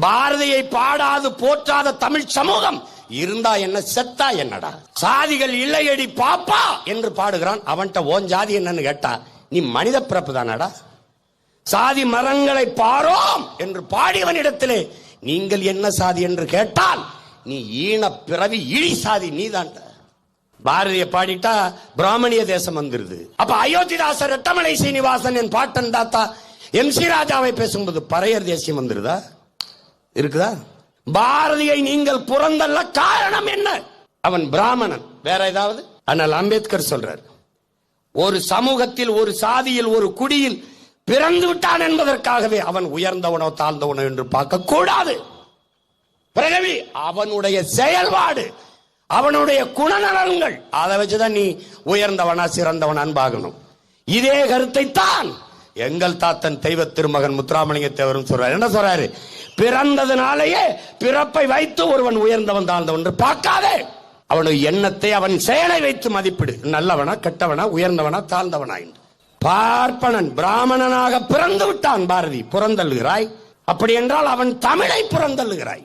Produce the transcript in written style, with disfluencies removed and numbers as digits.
பாரதியை பாடாது போற்றாத தமிழ் சமூகம் இருந்தா என்ன, செத்தா என்னடா? சாதிகள் இல்லையடி பாப்பா என்று பாடுகிறான். அவன்கிட்ட ஓன் ஜாதி என்னன்னு கேட்டா, நீ மனித பிறப்பு தானடா? சாதி மரங்களை பாரோம் என்று பாடியவனிடத்திலே நீங்கள் என்ன சாதி என்று கேட்டால், நீ ஈன பிறவி இழி சாதி நீதான். பாரதிய பாடிட்டா பிராமணிய தேசம் வந்துருது. அப்ப அயோத்திதாசர் ரெட்டமலை சீனிவாசன் என் பாட்டன் தாத்தா MC ராஜாவை பேசும்போது பறையர் தேசியம் வந்துருதா? இருக்குதா? பாரதியை நீங்கள் புறந்தள்ள காரணம் என்ன? அவன் பிராமணன். வேற ஏதாவது? ஆனால் அம்பேத்கர் சொல்றார், ஒரு சமூகத்தில், ஒரு சாதியில், ஒரு குடியில் பிறந்து விட்டான் என்பதற்காகவே அவன் உயர்ந்தவனோ தாழ்ந்தவனோ என்று பார்க்க கூடாது. பிறகு அவனுடைய செயல்பாடு, அவனுடைய குணநலன்கள், அதை வச்சுதான் நீ உயர்ந்தவனா சிறந்தவனான்னு பார்க்கணும். இதே கருத்தை தான் எங்கள் தாத்தன் தெய்வ திருமகன் முத்துராமலிங்க தேவரும் சொல்றாரு. என்ன சொல்றாரு? பிறந்ததுனாலேயே பிறப்பை வைத்து ஒருவன் உயர்ந்தவன் தாழ்ந்தவன் என்று பார்க்காதே, அவனுடைய எண்ணத்தை அவன் செயலை வைத்து மதிப்பிடு. நல்லவனா கெட்டவனா, உயர்ந்தவனா தாழ்ந்தவனா என்று. பார்ப்பனன் பிராமணனாக பிறந்து விட்டான் பாரதி, புறந்தள்ளுகிறாய். அப்படி என்றால் அவன் தமிழை புறந்தள்ளுகிறாய்.